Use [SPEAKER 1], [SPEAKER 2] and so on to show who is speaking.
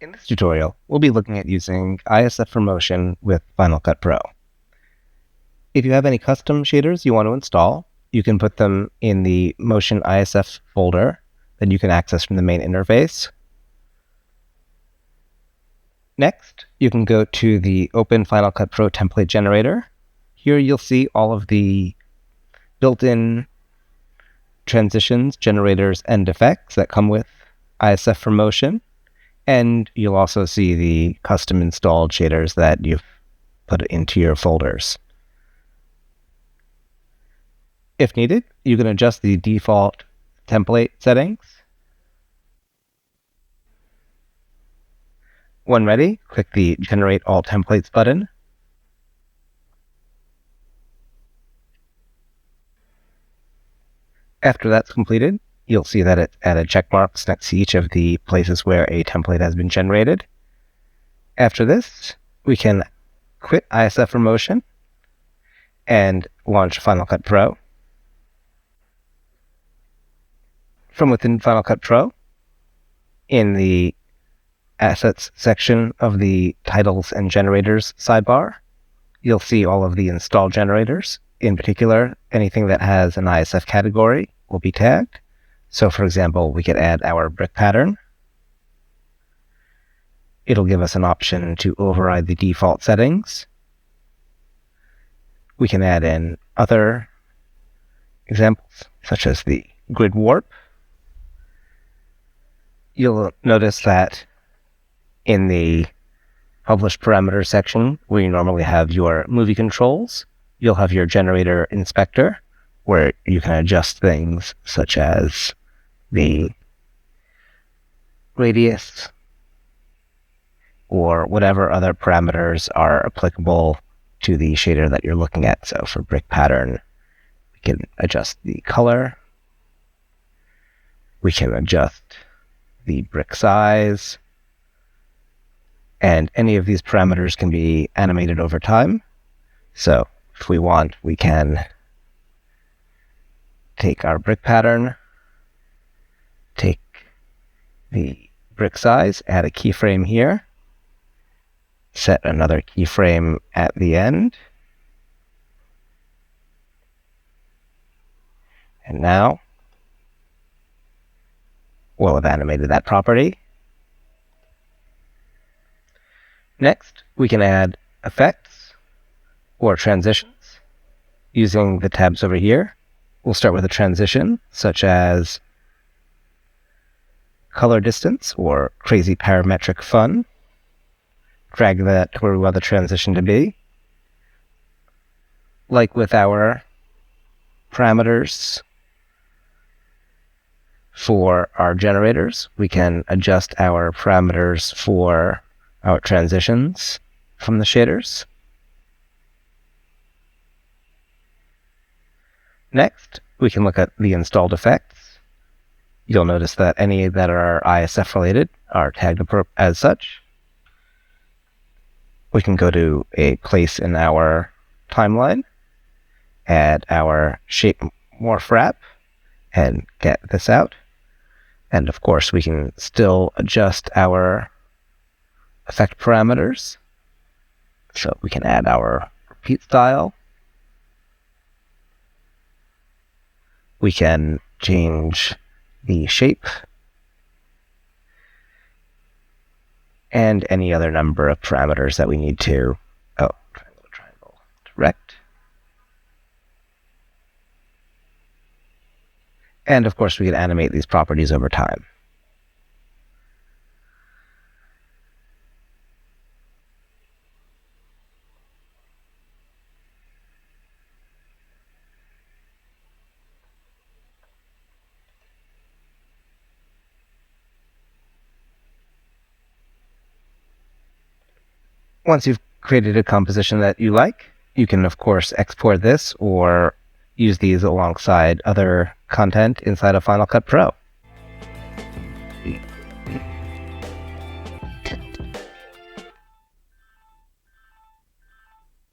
[SPEAKER 1] In this tutorial, we'll be looking at using ISF for motion with Final Cut Pro. If you have any custom shaders you want to install, you can put them in the Motion ISF folder that you can access from the main interface. Next, you can go to the Open Final Cut Pro template generator. Here you'll see all of the built-in transitions, generators, and effects that come with ISF for motion. And you'll also see the custom installed shaders that you've put into your folders. If needed, you can adjust the default template settings. When ready, click the Generate All Templates button. After that's completed, you'll see that it added check marks next to each of the places where a template has been generated. After this, we can quit ISF for motion and launch Final Cut Pro. From within Final Cut Pro, in the Assets section of the Titles and Generators sidebar, you'll see all of the installed generators. In particular, anything that has an ISF category will be tagged. So for example, we could add our brick pattern. It'll give us an option to override the default settings. We can add in other examples, such as the grid warp. You'll notice that in the Published Parameters section, where you normally have your movie controls, you'll have your generator inspector, where you can adjust things such as the radius or whatever other parameters are applicable to the shader that you're looking at. So for brick pattern, we can adjust the color. We can adjust the brick size. And any of these parameters can be animated over time. So if we want, we can take our brick pattern, take the brick size, add a keyframe here, set another keyframe at the end, and now we'll have animated that property. Next, we can add effects or transitions using the tabs over here. We'll start with a transition, such as color distance or crazy parametric fun. Drag that to where we want the transition to be. Like with our parameters for our generators, we can adjust our parameters for our transitions from the shaders. Next, we can look at the installed effects. You'll notice that any that are ISF related are tagged as such. We can go to a place in our timeline, add our shape morph wrap, and get this out. And of course, we can still adjust our effect parameters. So we can add our repeat style. We can change the shape and any other number of parameters that we need to. Oh, triangle, direct. And of course, we can animate these properties over time. Once you've created a composition that you like, you can, of course, export this or use these alongside other content inside of Final Cut Pro.